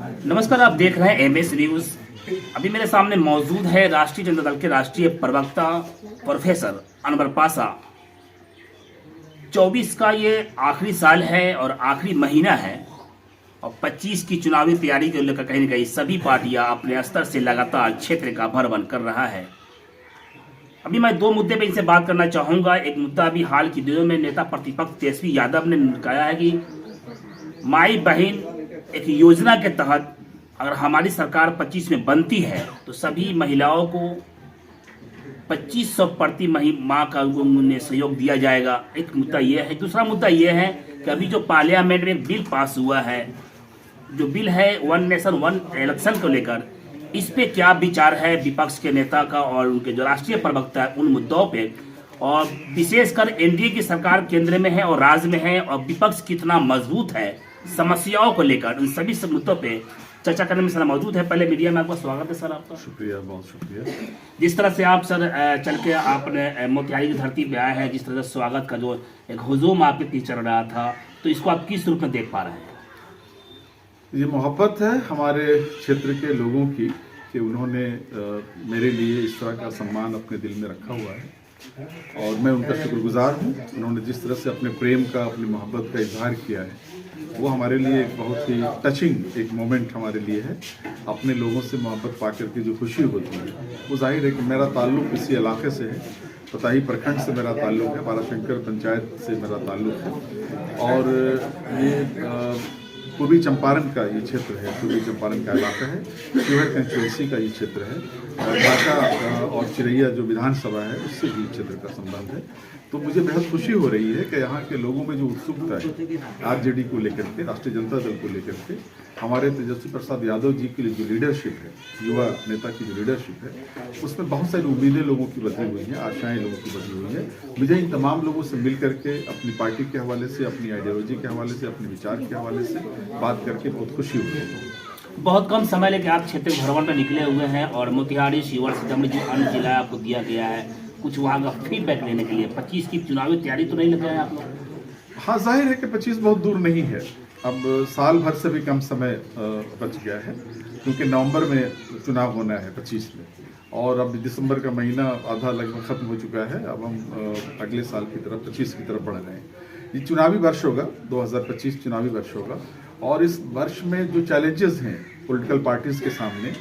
नमस्कार, आप देख रहे हैं एमएस न्यूज। अभी मेरे सामने मौजूद है राष्ट्रीय जनता दल के राष्ट्रीय प्रवक्ता प्रोफेसर अनवर पाशा। 24 का ये आखिरी साल है और आखिरी महीना है और 25 की चुनावी तैयारी को लेकर कहीं न कहीं सभी पार्टियां अपने स्तर से लगातार क्षेत्र का भ्रमण कर रहा है। अभी मैं दो मुद्दे पे इनसे बात करना चाहूंगा। एक मुद्दा अभी हाल के दिनों में नेता प्रतिपक्ष तेजस्वी यादव ने कहा है कि माई बहन एक योजना के तहत अगर हमारी सरकार 25 में बनती है तो सभी महिलाओं को 2500 प्रति माह का उन्हें सहयोग दिया जाएगा। एक मुद्दा ये है। दूसरा मुद्दा ये है कि अभी जो पार्लियामेंट में एक बिल पास हुआ है, जो बिल है वन नेशन वन इलेक्शन को लेकर, इस पे क्या विचार है विपक्ष के नेता का और उनके जो राष्ट्रीय प्रवक्ता है उन मुद्दों पे, और विशेषकर एनडीए की सरकार केंद्र में है और राज्य में है और विपक्ष कितना मजबूत है समस्याओं को लेकर, उन सभी मुद्दों पे चर्चा करने में सर मौजूद है। पहले मीडिया में आपका स्वागत है सर। आपका शुक्रिया, बहुत शुक्रिया। जिस तरह से आप सर चल के आपने मोतिहारी की धरती पे आए हैं, जिस तरह से स्वागत का जो एक हुजूम आपके पीछे चल रहा था, तो इसको आप किस रूप में देख पा रहे हैं? ये मोहब्बत है हमारे क्षेत्र के लोगों की कि उन्होंने मेरे लिए इस तरह का सम्मान अपने दिल में रखा हुआ है और मैं उनका शुक्रगुजार हूँ। उन्होंने जिस तरह से अपने प्रेम का, अपनी मोहब्बत का इजहार किया है, वो हमारे लिए एक बहुत ही टचिंग एक मोमेंट हमारे लिए है। अपने लोगों से मोहब्बत पा करके जो खुशी होती है, वो जाहिर है कि मेरा ताल्लुक इसी इलाके से है। पताही प्रखंड से मेरा ताल्लुक है, बाराशंकर पंचायत से मेरा ताल्लुक है और ये पूर्वी चंपारण का ये क्षेत्र है, पूर्वी चंपारण का इलाका है, शिवहर कंस्टिट्यूंसी का ये क्षेत्र है। ढाका और चिरैया जो विधानसभा है उससे भी क्षेत्र का संबंध है। तो मुझे बेहद खुशी हो रही है कि यहाँ के लोगों में जो उत्सुकता है आरजेडी को लेकर के, राष्ट्रीय जनता दल को लेकर के, हमारे तेजस्वी प्रसाद यादव जी की जो लीडरशिप है, युवा नेता की जो लीडरशिप है, उसमें बहुत सारी उम्मीदें लोगों की बदली हुई हैं, आशाएं लोगों की बदली हुई हैं। मुझे इन तमाम लोगों से मिल करके अपनी पार्टी के हवाले से, अपनी आइडियोलॉजी के हवाले से, अपने विचार के हवाले से बात करके बहुत खुशी हुई है। बहुत कम समय लेके आप क्षेत्र भ्रमण पर निकले हुए हैं और मोतिहारी, शिवहर, सीतामढ़ी जो अन्य जिला आपको दिया गया है, कुछ वहाँ का फीडबैक लेने के लिए 25 की चुनावी तैयारी तो नहीं लग रहा है आप लोग? हाँ, जाहिर है कि 25 बहुत दूर नहीं है। अब साल भर से भी कम समय बच गया है क्योंकि नवंबर में चुनाव होना है 25 में और अब दिसंबर का महीना आधा लगभग खत्म हो चुका है। अब हम अगले साल की तरफ 25 की तरफ बढ़ रहे हैं। ये चुनावी वर्ष होगा, 2025 चुनावी वर्ष होगा और इस वर्ष में जो चैलेंजेस हैं पॉलिटिकल पार्टीज के सामने,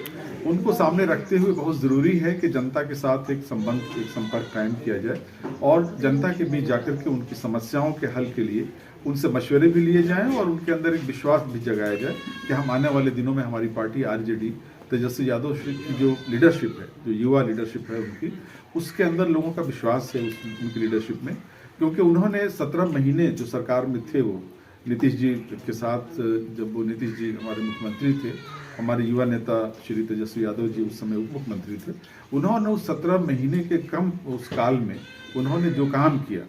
उनको सामने रखते हुए बहुत ज़रूरी है कि जनता के साथ एक संबंध, एक संपर्क कायम किया जाए और जनता के बीच जाकर के उनकी समस्याओं के हल के लिए उनसे मशवरे भी लिए जाएं और उनके अंदर एक विश्वास भी जगाया जाए कि हम आने वाले दिनों में हमारी पार्टी आरजेडी, तेजस्वी यादव श्री की जो लीडरशिप है, जो युवा लीडरशिप है उनकी, उसके अंदर लोगों का विश्वास है उनकी लीडरशिप में। क्योंकि उन्होंने 17 महीने जो सरकार में थे, वो नीतीश जी के साथ, जब वो नीतीश जी हमारे मुख्यमंत्री थे, हमारे युवा नेता श्री तेजस्वी यादव जी उस समय उप मुख्यमंत्री थे, उन्होंने उस 17 महीने के कम उस काल में उन्होंने जो काम किया,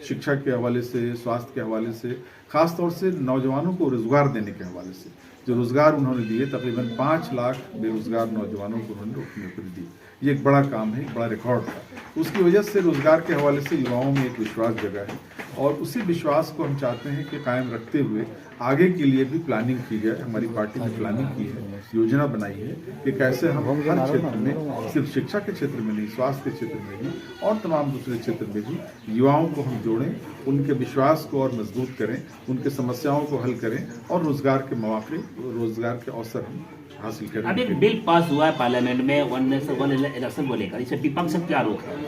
शिक्षा के हवाले से, स्वास्थ्य के हवाले से, खास तौर से नौजवानों को रोजगार देने के हवाले से जो रोजगार उन्होंने दिए, तकरीबन 5 लाख बेरोजगार नौजवानों को उन्होंने नौकरी दी। ये एक बड़ा काम है, एक बड़ा रिकॉर्ड था। उसकी वजह से रोजगार के हवाले से युवाओं में एक विश्वास जगा है और उसी विश्वास को हम चाहते हैं कि कायम रखते हुए आगे के लिए भी प्लानिंग की जाए। हमारी पार्टी ने प्लानिंग की है, योजना बनाई है कि कैसे हम हर क्षेत्र में, सिर्फ शिक्षा के क्षेत्र में नहीं, स्वास्थ्य के क्षेत्र में भी और तमाम दूसरे क्षेत्र में भी युवाओं को हम जोड़ें, उनके विश्वास को और मजबूत करें, उनके समस्याओं को हल करें और रोजगार के मौके, रोजगार के अवसर हम हासिल करें। अब एक बिल पास हुआ है पार्लियामेंट में वन नेशन वन इलेक्शन को लेकर, इसे विपक्ष से क्या रोक है?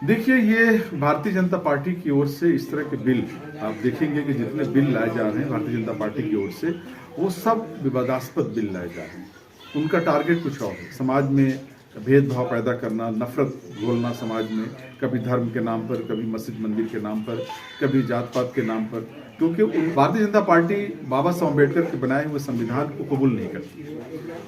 देखिए, ये भारतीय जनता पार्टी की ओर से इस तरह के बिल, आप देखेंगे कि जितने बिल लाए जा रहे हैं भारतीय जनता पार्टी की ओर से, वो सब विवादास्पद बिल लाए जा रहे हैं। उनका टारगेट कुछ और है, समाज में भेदभाव पैदा करना, नफरत घोलना समाज में, कभी धर्म के नाम पर, कभी मस्जिद मंदिर के नाम पर, कभी जात पात के नाम पर। क्योंकि भारतीय जनता पार्टी बाबा साहब अम्बेडकर के बनाए हुए संविधान को कबूल नहीं करती,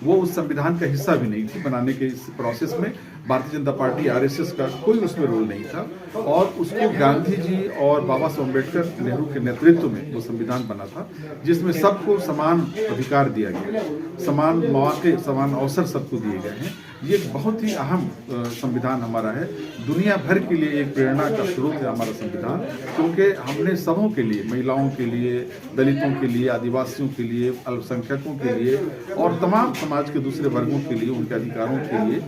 वो उस संविधान का हिस्सा भी नहीं थी। बनाने के इस प्रोसेस में भारतीय जनता पार्टी, आरएसएस का कोई उसमें रोल नहीं था। और उसको गांधी जी और बाबा साहब अम्बेडकर नेहरू के नेतृत्व में वो संविधान बना था, जिसमें सबको समान अधिकार दिया गया, समान मौके, समान अवसर सबको दिए गए हैं। ये एक बहुत ही अहम संविधान हमारा है, दुनिया भर के लिए एक प्रेरणा का स्रोत है हमारा संविधान, क्योंकि हमने सबों के लिए, महिलाओं के लिए, दलितों के लिए, आदिवासियों के लिए, अल्पसंख्यकों के लिए और तमाम समाज के दूसरे वर्गों के लिए, उनके अधिकारों के लिए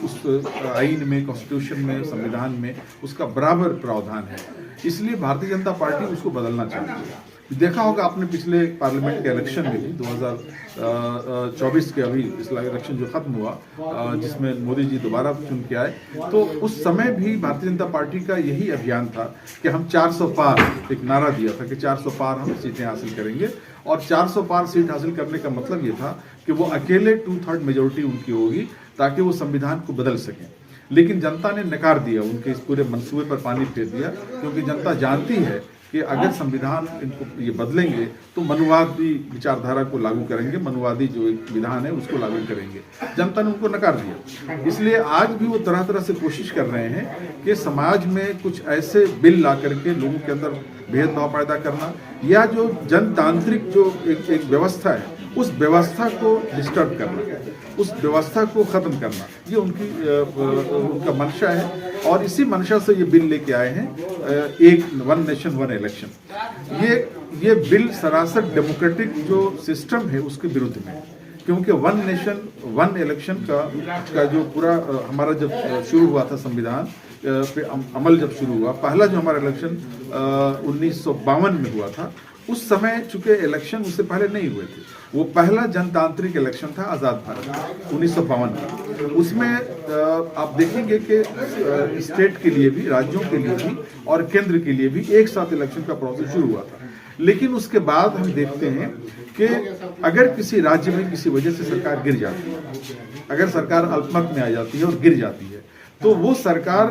उस आइन में, कॉन्स्टिट्यूशन में, संविधान में उसका बराबर प्रावधान है। इसलिए भारतीय जनता पार्टी उसको बदलना चाहती है। देखा होगा आपने पिछले पार्लियामेंट के इलेक्शन में भी 2024 के अभी पिछला इलेक्शन जो खत्म हुआ, जिसमें मोदी जी दोबारा चुन के आए, तो उस समय भी भारतीय जनता पार्टी का यही अभियान था कि हम 400 पार, एक नारा दिया था कि 400 पार हम सीटें हासिल करेंगे। और 400 पार सीट हासिल करने का मतलब ये था कि वो अकेले 2/3 मेजोरिटी उनकी होगी ताकि वो संविधान को बदल सकें। लेकिन जनता ने नकार दिया, उनके इस पूरे मंसूबे पर पानी फेर दिया, क्योंकि जनता जानती है कि अगर संविधान इनको ये बदलेंगे तो मनुवादी विचारधारा को लागू करेंगे, मनुवादी जो एक विधान है उसको लागू करेंगे। जनता ने उनको नकार दिया। इसलिए आज भी वो तरह तरह से कोशिश कर रहे हैं कि समाज में कुछ ऐसे बिल ला करके लोगों के अंदर भेदभाव पैदा करना, या जो जनतांत्रिक जो एक व्यवस्था है उस व्यवस्था को डिस्टर्ब करना, उस व्यवस्था को खत्म करना, ये उनका मंशा है। और इसी मंशा से ये बिल लेके आए हैं, एक वन नेशन वन इलेक्शन। ये बिल सरासर डेमोक्रेटिक जो सिस्टम है उसके विरुद्ध में, क्योंकि वन नेशन वन इलेक्शन का जो पूरा हमारा जब शुरू हुआ था संविधान पे अमल जब शुरू हुआ, पहला जो हमारा इलेक्शन 1952 में हुआ था, उस समय चूंकि इलेक्शन उससे पहले नहीं हुए थे, वो पहला जनतांत्रिक इलेक्शन था आज़ाद भारत 1952 का। उसमें आप देखेंगे कि स्टेट के लिए भी, राज्यों के लिए भी और केंद्र के लिए भी एक साथ इलेक्शन का प्रोसेस शुरू हुआ था। लेकिन उसके बाद हम देखते हैं कि अगर किसी राज्य में किसी वजह से सरकार गिर जाती है, अगर सरकार अल्पमत में आ जाती है और गिर जाती है, तो वो सरकार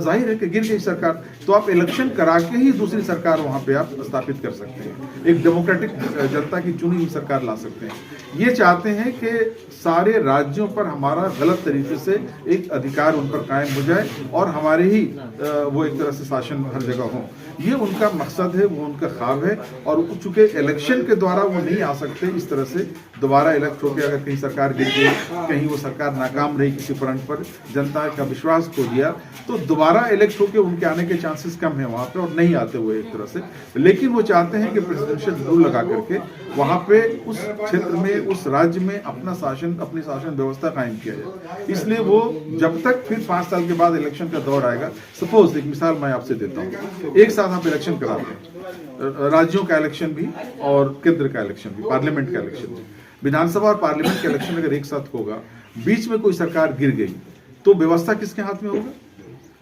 जाहिर है कि गिर गई सरकार, तो आप इलेक्शन करा के ही दूसरी सरकार वहां पे आप स्थापित कर सकते हैं, एक डेमोक्रेटिक जनता की चुनी हुई सरकार ला सकते हैं। ये चाहते हैं कि सारे राज्यों पर हमारा गलत तरीके से एक अधिकार उन पर कायम हो जाए और हमारे ही वो एक तरह से शासन हर जगह हो। ये उनका मकसद है, वो उनका ख्वाब है। और चूंकि इलेक्शन के द्वारा वो नहीं आ सकते इस तरह से दोबारा इलेक्ट होकर, अगर कहीं सरकार गिर गई, कहीं वो सरकार नाकाम रही किसी फ्रंट पर, जनता का विश्वास खो दिया, तो दोबारा इलेक्ट होकर उनके आने के चांसेस कम है वहां पे, और नहीं आते हुए एक तरह से। लेकिन वो चाहते हैं कि प्रेसिडेंशियल रूल लगा करके वहां पे उस क्षेत्र में, उस राज्य में अपना शासन, अपनी शासन व्यवस्था कायम किया जाए। इसलिए वो जब तक फिर 5 साल के बाद इलेक्शन का दौर आएगा, सपोज एक मिसाल मैं आपसे देता हूँ, एक साथ आप इलेक्शन कराते हैं, राज्यों का इलेक्शन भी और केंद्र का इलेक्शन भी, पार्लियामेंट का इलेक्शन भी, विधानसभा और पार्लियामेंट का इलेक्शन अगर एक साथ होगा, बीच में कोई सरकार गिर गई, तो व्यवस्था किसके हाथ में होगा?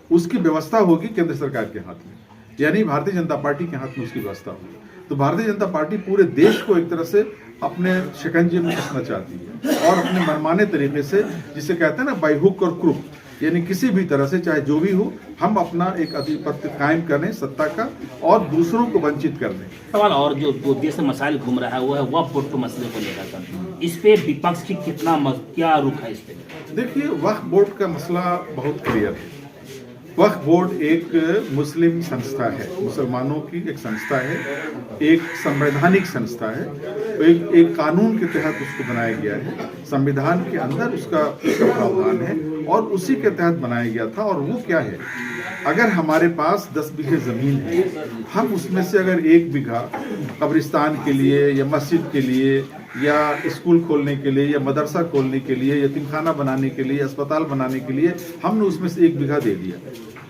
उसकी व्यवस्था होगी केंद्र सरकार के हाथ में, यानी भारतीय जनता पार्टी के हाथ में उसकी व्यवस्था होगी। तो भारतीय जनता पार्टी पूरे देश को एक तरह से अपने शिकंजे में कसना चाहती है, और अपने मनमाने तरीके से, जिसे कहते हैं ना बाय हुक और क्रुक, यानी किसी भी तरह से चाहे जो भी हो, हम अपना एक अधिपत्य कायम करें सत्ता का और दूसरों को वंचित कर दें। सवाल और जो देश में मसाइल घूम रहा है वो है वक्फ बोर्ड के मसले को लेकर, इस पे विपक्ष की क्या रुख है इस पे? देखिए, वक्फ बोर्ड का मसला बहुत क्लियर है। वक्फ बोर्ड एक मुस्लिम संस्था है, मुसलमानों की एक संस्था है, एक संवैधानिक संस्था है, एक कानून के तहत उसको बनाया गया है, संविधान के अंदर उसका प्रावधान है और उसी के तहत बनाया गया था। और वो क्या है, अगर हमारे पास 10 बीघे जमीन है, हम उसमें से अगर 1 बीघा कब्रिस्तान के लिए या मस्जिद के लिए या स्कूल खोलने के लिए या मदरसा खोलने के लिए, यतीमखाना बनाने के लिए, अस्पताल बनाने के लिए, हमने उसमें से 1 बीघा दे दिया,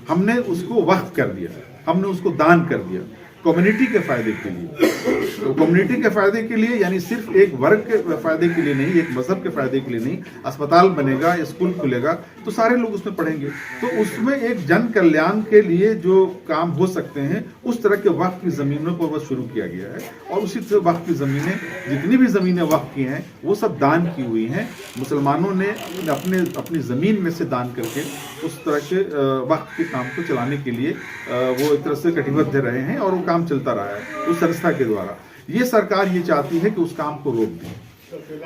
हमने उसको वक्फ कर दिया, हमने उसको दान कर दिया कम्युनिटी के फायदे के लिए। तो कम्युनिटी के फायदे के लिए, यानी सिर्फ एक वर्ग के फायदे के लिए नहीं, एक मजहब के फायदे के लिए नहीं, अस्पताल बनेगा, स्कूल खुलेगा तो सारे लोग उसमें पढ़ेंगे। तो उसमें एक जन कल्याण के लिए जो काम हो सकते हैं, उस तरह के वक्फ की जमीनों को बस शुरू किया गया है। और उसी तरह वक्फ की जमीनें, जितनी भी जमीनें वक्फ की हैं, वो सब दान की हुई हैं। मुसलमानों ने अपनी जमीन में से दान करके उस तरह के वक्फ के काम को चलाने के लिए वो एक तरह से कटिबद्ध रहे हैं और वो काम चलता रहा है उस संस्था के द्वारा। ये सरकार ये चाहती है कि उस काम को रोक दें,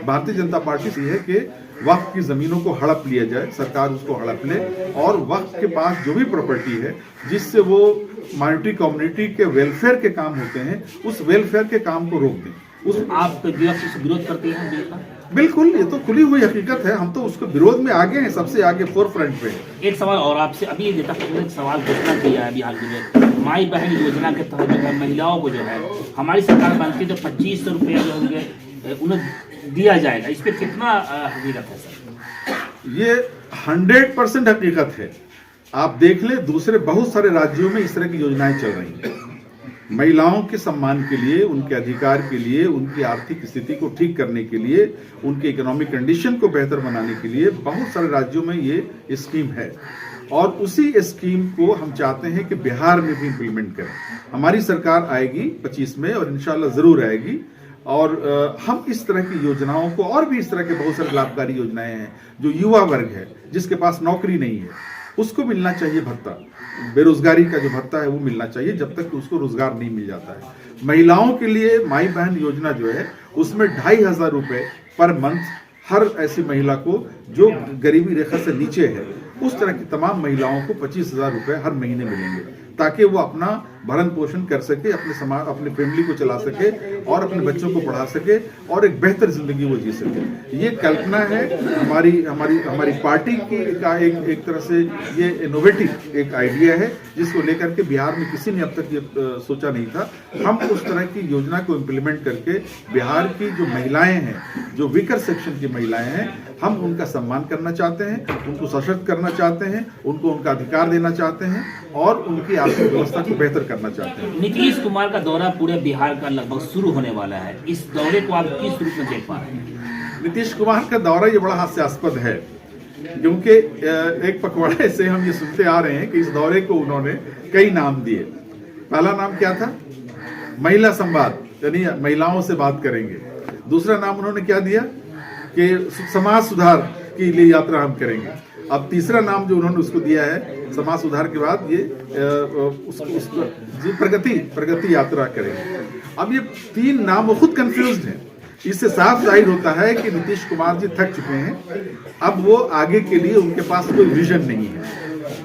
भारतीय जनता पार्टी से है कि वक्फ की जमीनों को हड़प लिया जाए, सरकार उसको हड़प ले और वक्फ के पास जो भी प्रॉपर्टी है जिससे वो माइनॉरिटी कम्युनिटी के वेलफेयर के काम होते हैं, उस वेलफेयर के काम को रोक दें। आप विरोध करते हैं बिल का? बिल्कुल, ये तो खुली हुई हकीकत है, हम तो उसके विरोध में आगे हैं, सबसे आगे फोर फ्रंट पे। एक सवाल और आपसे, अभी नेता प्रतिपक्ष ने सवाल घोषणा किया है बिहार में, माई बहन योजना के तहत जो है महिलाओं को जो है हमारी सरकार बनती है तो 2500 रुपया जो होंगे उन्हें दिया जाएगा, इस पर कितना हकीकत है सर? ये 100% हकीकत है। आप देख लें, दूसरे बहुत सारे राज्यों में इस तरह की योजनाएं चल रही हैं। महिलाओं के सम्मान के लिए, उनके अधिकार के लिए, उनकी आर्थिक स्थिति को ठीक करने के लिए, उनके इकोनॉमिक कंडीशन को बेहतर बनाने के लिए बहुत सारे राज्यों में ये स्कीम है और उसी स्कीम को हम चाहते हैं कि बिहार में भी इम्प्लीमेंट करें। हमारी सरकार आएगी 25 में और इंशाल्लाह जरूर आएगी और हम इस तरह की योजनाओं को और भी इस तरह के बहुत सारे लाभकारी योजनाएं हैं। जो युवा वर्ग है जिसके पास नौकरी नहीं है उसको मिलना चाहिए भत्ता, बेरोजगारी का जो भत्ता है वो मिलना चाहिए जब तक कि उसको रोजगार नहीं मिल जाता है। महिलाओं के लिए माई बहन योजना जो है उसमें 2500 रुपए पर मंथ हर ऐसी महिला को जो गरीबी रेखा से नीचे है उस तरह की तमाम महिलाओं को 25,000 रुपए हर महीने मिलेंगे ताकि वो अपना भरण पोषण कर सके, अपने समाज, अपने फैमिली को चला सके और अपने बच्चों को पढ़ा सके और एक बेहतर जिंदगी वो जी सके। ये कल्पना है हमारी पार्टी की का एक तरह से ये इनोवेटिव एक आइडिया है जिसको लेकर के बिहार में किसी ने अब तक ये सोचा नहीं था। हम उस तरह की योजना को इम्प्लीमेंट करके बिहार की जो महिलाएं हैं, जो वीकर सेक्शन की महिलाएं हैं, हम उनका सम्मान करना चाहते हैं, उनको सशक्त करना चाहते हैं, उनको उनका अधिकार देना चाहते हैं और उनकी आर्थिक व्यवस्था को बेहतर करना चाहते हैं। नीतीश कुमार का दौरा पूरे बिहार का लगभग शुरू होने वाला है, इस दौरे को आप किस रूप में देख पा रहे हैं? नीतीश कुमार का दौरा ये बड़ा हास्यास्पद है क्योंकि एक पखवाड़े से हम ये सुनते आ रहे हैं कि इस दौरे को उन्होंने कई नाम दिए। पहला नाम क्या था? महिला संवाद, यानी महिलाओं से बात करेंगे। दूसरा नाम उन्होंने क्या दिया कि समाज सुधार के लिए यात्रा हम करेंगे। अब तीसरा नाम जो उन्होंने उसको दिया है समाज सुधार के बाद ये प्रगति यात्रा करेंगे। अब ये तीन नाम वो खुद कंफ्यूज्ड हैं। इससे साफ जाहिर होता है कि नीतीश कुमार जी थक चुके हैं। अब वो आगे के लिए उनके पास कोई विजन नहीं है,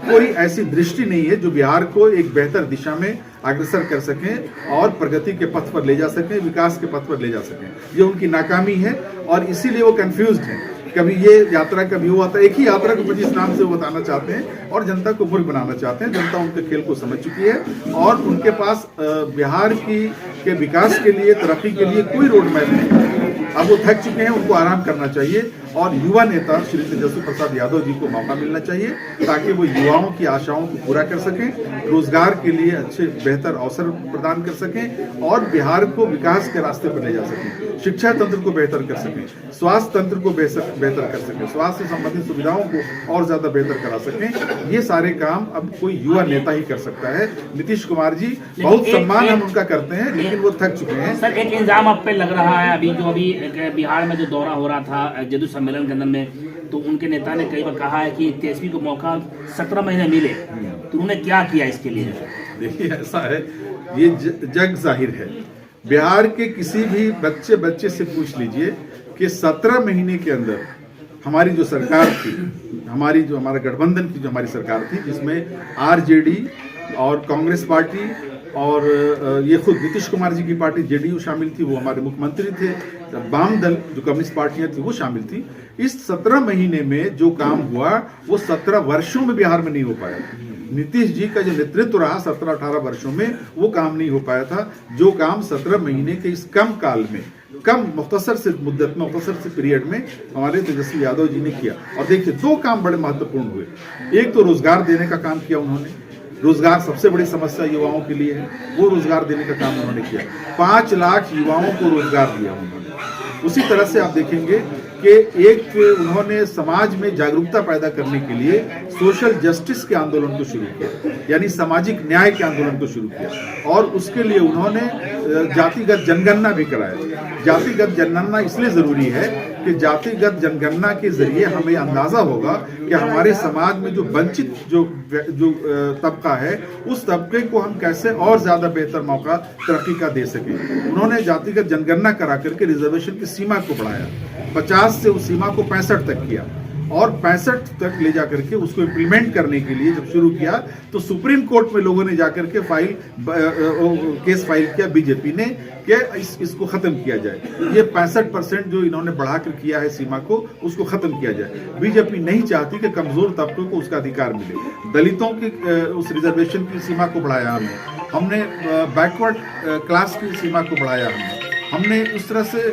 कोई ऐसी दृष्टि नहीं है जो बिहार को एक बेहतर दिशा में अग्रसर कर सकें और प्रगति के पथ पर ले जा सकें, विकास के पथ पर ले जा सकें। ये उनकी नाकामी है और इसीलिए वो कंफ्यूज्ड हैं। कभी ये यात्रा, कभी वो आता है। एक ही यात्रा को 25 नाम से वो बताना चाहते हैं और जनता को मूर्ख बनाना चाहते हैं। जनता उनके खेल को समझ चुकी है और उनके पास बिहार के विकास के लिए, तरक्की के लिए कोई रोड मैप नहीं। अब वो थक चुके हैं, उनको आराम करना चाहिए और युवा नेता श्री तेजस्वी प्रसाद यादव जी को मौका मिलना चाहिए ताकि वो युवाओं की आशाओं को पूरा कर सकें, रोजगार के लिए अच्छे बेहतर अवसर प्रदान कर सकें और बिहार को विकास के रास्ते पर ले जा सकें, शिक्षा तंत्र को बेहतर कर सकें, स्वास्थ्य तंत्र को बेहतर कर सकें, स्वास्थ्य से संबंधित सुविधाओं को और ज्यादा बेहतर करा सकें। ये सारे काम अब कोई युवा नेता ही कर सकता है। नीतीश कुमार जी बहुत सम्मान हम उनका करते हैं लेकिन वो थक चुके हैं। सर, एक इल्जाम आप पे लग रहा है, अभी बिहार में जो दौरा हो रहा था जदयू सम्मेलन के अंदर में, तो उनके नेता ने कई बार कहा है कि तेजस्वी को मौका 17 महीने मिले, तो उन्होंने क्या किया इसके लिए? देखिए, ऐसा है, ये जग जाहिर है। बिहार के किसी भी बच्चे से पूछ लीजिए कि 17 महीने के अंदर हमारी जो सरकार थी, हमारा गठबंधन की जो हमारी सरकार थी, जिसमें आरजेडी और कांग्रेस पार्टी और ये खुद नीतीश कुमार जी की पार्टी जेडीयू शामिल थी, वो हमारे मुख्यमंत्री थे, वाम दल जो कम्युनिस्ट पार्टियां थी वो शामिल थी। इस 17 महीने में जो काम हुआ वो 17 वर्षों में बिहार में नहीं हो पाया। नीतीश जी का जो नेतृत्व रहा 17-18 वर्षों में वो काम नहीं हो पाया था, जो काम 17 महीने के इस कम काल में, कम मुख्तसर से मुद्दत में, मुख्तसर से पीरियड में हमारे तेजस्वी यादव जी ने किया। और देखिए, 2 काम बड़े महत्वपूर्ण हुए। एक तो रोजगार देने का काम किया उन्होंने, रोजगार सबसे बड़ी समस्या युवाओं के लिए है, वो रोजगार देने का काम उन्होंने किया। 5 लाख युवाओं को रोजगार दिया उन्होंने। उसी तरह से आप देखेंगे कि एक उन्होंने समाज में जागरूकता पैदा करने के लिए सोशल जस्टिस के आंदोलन को शुरू किया, यानी सामाजिक न्याय के आंदोलन को शुरू किया और उसके लिए उन्होंने जातिगत जनगणना भी कराया। जातिगत जनगणना इसलिए जरूरी है कि जातिगत जनगणना के जरिए हमें अंदाजा होगा कि हमारे समाज में जो वंचित जो तबका है उस तबके को हम कैसे और ज्यादा बेहतर मौका तरक्की का दे सके। उन्होंने जातिगत जनगणना करा करके रिजर्वेशन की सीमा को बढ़ाया, 50 से उस सीमा को 65 तक किया और 65 तक ले जाकर के उसको इम्प्लीमेंट करने के लिए जब शुरू किया तो सुप्रीम कोर्ट में लोगों ने जाकर के केस फाइल किया बीजेपी ने कि इसको खत्म किया जाए। ये 65% जो इन्होंने बढ़ाकर किया है सीमा को, उसको खत्म किया जाए। बीजेपी नहीं चाहती कि कमजोर तबकों को उसका अधिकार मिले। दलितों की उस रिजर्वेशन की सीमा को बढ़ाया हमने बैकवर्ड क्लास की सीमा को बढ़ाया हमने उस तरह से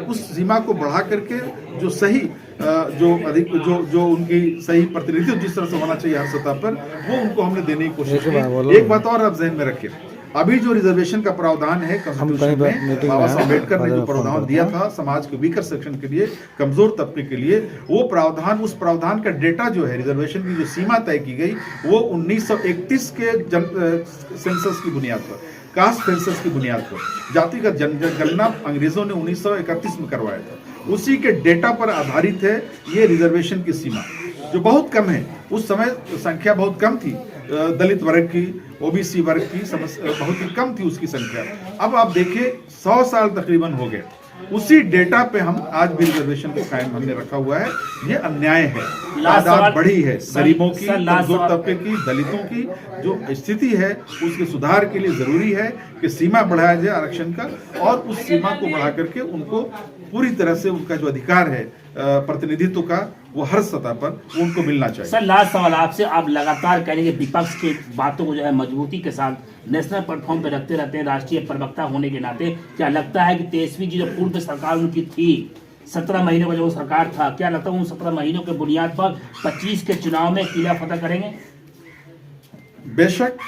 उस सीमा को बढ़ा करके जो सही जो उनकी सही प्रतिनिधित्व जिस तरह से होना चाहिए हर सतह पर, वो उनको हमने देने की कोशिश की। एक बात और आप जहन में रखें, अभी जो रिजर्वेशन का प्रावधान है कॉन्स्टिट्यूशन में बाबा साहब अम्बेडकर ने जो प्रावधान दिया था समाज के वीकर सेक्शन के लिए, कमजोर तबके के लिए, वो प्रावधान, उस प्रावधान का डेटा जो है रिजर्वेशन की जो सीमा तय की गई वो 1931 के सेंसस की बुनियाद पर, कास्ट सेंसस की बुनियाद पर, जातिगत जनगणना अंग्रेजों ने 1931 में करवाया था, उसी के डेटा पर आधारित है ये रिजर्वेशन की सीमा, जो बहुत कम है। उस समय संख्या बहुत कम थी दलित वर्ग की, ओबीसी वर्ग की बहुत ही कम थी उसकी संख्या। अब आप देखिए 100 साल तकरीबन हो गए, उसी डेटा पे हम आज भी रिजर्वेशन को कायम हमने रखा हुआ है। ये अन्याय है, तादाद बढ़ी है गरीबों की, कमजोर तबके की, दलितों की जो स्थिति है उसके सुधार के लिए जरूरी है कि सीमा बढ़ाया जाए आरक्षण का, और उस सीमा को बढ़ा करके उनको पूरी तरह से उनका जो अधिकार है प्रतिनिधित्व का वो हर सतह पर उनको मिलना चाहिए। सर लास्ट सवाल आपसे, आप लगातार करेंगे विपक्ष की बातों को जो है मजबूती के साथ नेशनल प्लेटफॉर्म पे रखते रहते हैं राष्ट्रीय प्रवक्ता होने के नाते, क्या लगता है कि 23वीं की जो पूर्व सरकार उनकी थी 17 महीनों का जो सरकार था, क्या लगता है उन 17 महीनों के बुनियाद पर 25 के चुनाव में किला फतह करेंगे? बेशक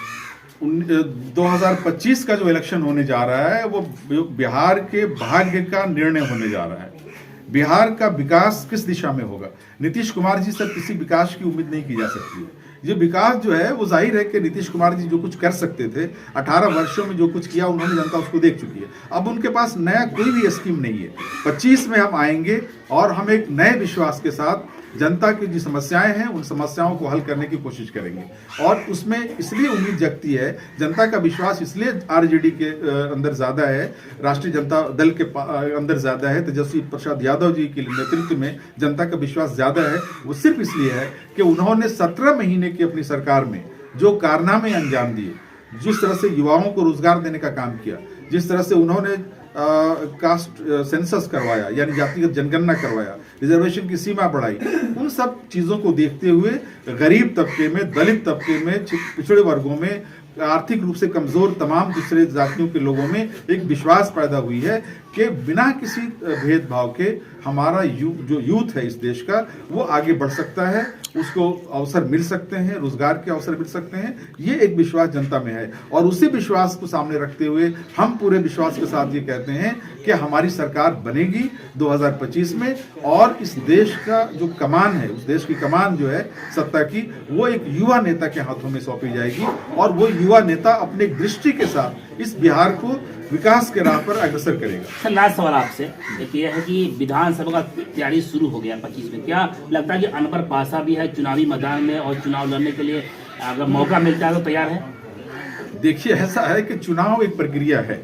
2025 का जो इलेक्शन होने जा रहा है वो बिहार के भाग्य का निर्णय होने जा रहा है। बिहार का विकास किस दिशा में होगा, नीतीश कुमार जी से किसी विकास की उम्मीद नहीं की जा सकती है। ये विकास जो है वो जाहिर है कि नीतीश कुमार जी जो कुछ कर सकते थे 18 वर्षों में जो कुछ किया उन्होंने, जनता उसको देख चुकी है। अब उनके पास नया कोई भी स्कीम नहीं है। 25 में हम आएंगे और हम एक नए विश्वास के साथ जनता की जो समस्याएं हैं उन समस्याओं को हल करने की कोशिश करेंगे, और उसमें इसलिए उम्मीद जगती है, जनता का विश्वास इसलिए आरजेडी के अंदर ज्यादा है, राष्ट्रीय जनता दल के अंदर ज्यादा है, तेजस्वी प्रसाद यादव जी के नेतृत्व में जनता का विश्वास ज्यादा है। वो सिर्फ इसलिए है कि उन्होंने 17 महीने की अपनी सरकार में जो कारनामे अंजाम दिए, जिस तरह से युवाओं को रोजगार देने का काम किया, जिस तरह से उन्होंने कास्ट सेंसस करवाया यानी जातिगत जनगणना करवाया, रिजर्वेशन की सीमा बढ़ाई, उन सब चीजों को देखते हुए गरीब तबके में, दलित तबके में, पिछड़े वर्गों में, आर्थिक रूप से कमजोर तमाम दूसरे जातियों के लोगों में एक विश्वास पैदा हुई है कि बिना किसी भेदभाव के हमारा जो यूथ है इस देश का वो आगे बढ़ सकता है, उसको अवसर मिल सकते हैं, रोजगार के अवसर मिल सकते हैं। ये एक विश्वास जनता में है, और उसी विश्वास को सामने रखते हुए हम पूरे विश्वास के साथ ये कहते हैं कि हमारी सरकार बनेगी 2025 में, और इस देश का जो कमान है, उस देश की कमान जो है सत्ता की, वो एक युवा नेता के हाथों में सौंपी जाएगी, और वो युवा नेता अपने दृष्टि के साथ इस बिहार को विकास के राह पर अग्रसर करेगा। सर लास्ट सवाल आपसे एक ये है कि विधानसभा का तैयारी शुरू हो गया 25 में, क्या लगता है कि अनवर पासा भी है चुनावी मैदान में और चुनाव लड़ने के लिए अगर मौका मिलता है तो तैयार है? देखिए, ऐसा है कि चुनाव एक प्रक्रिया है,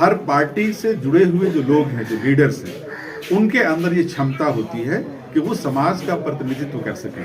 हर पार्टी से जुड़े हुए जो लोग हैं, जो लीडर्स हैं, उनके अंदर ये क्षमता होती है कि वो समाज का प्रतिनिधित्व कर सकें,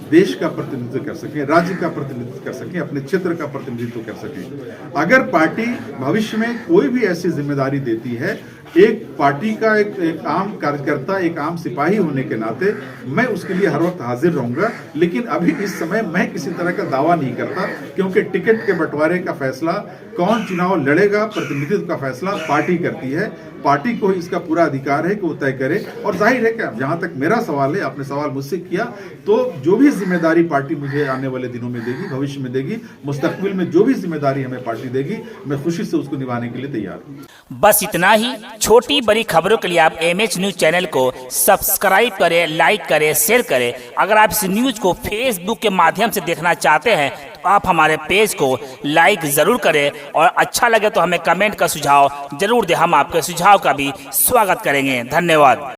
देश का प्रतिनिधित्व कर सकें, राज्य का प्रतिनिधित्व कर सकें, अपने क्षेत्र का प्रतिनिधित्व कर सकें। अगर पार्टी भविष्य में कोई भी ऐसी जिम्मेदारी देती है, एक पार्टी का एक आम कार्यकर्ता, एक आम सिपाही होने के नाते मैं उसके लिए हर वक्त हाजिर रहूंगा, लेकिन अभी इस समय मैं किसी तरह का दावा नहीं करता, क्योंकि टिकट के बंटवारे का फैसला, कौन चुनाव लड़ेगा, प्रतिनिधित्व का फैसला पार्टी करती है। पार्टी को इसका पूरा अधिकार है कि वो तय करे, और जाहिर है कि जहां तक मेरा सवाल है, आपने सवाल मुझसे किया, तो जो भी जिम्मेदारी पार्टी मुझे आने वाले दिनों में देगी, भविष्य में देगी, मुस्तकबिल में जो भी जिम्मेदारी हमें पार्टी देगी, मैं खुशी से उसको निभाने के लिए तैयार हूँ। बस इतना ही। छोटी बड़ी खबरों के लिए आप MH न्यूज चैनल को सब्सक्राइब करें, लाइक करें, शेयर करें। अगर आप इस न्यूज को फेसबुक के माध्यम से देखना चाहते हैं तो आप हमारे पेज को लाइक जरूर करें, और अच्छा लगे तो हमें कमेंट का सुझाव जरूर दें, हम आपके सुझाव का भी स्वागत करेंगे। धन्यवाद।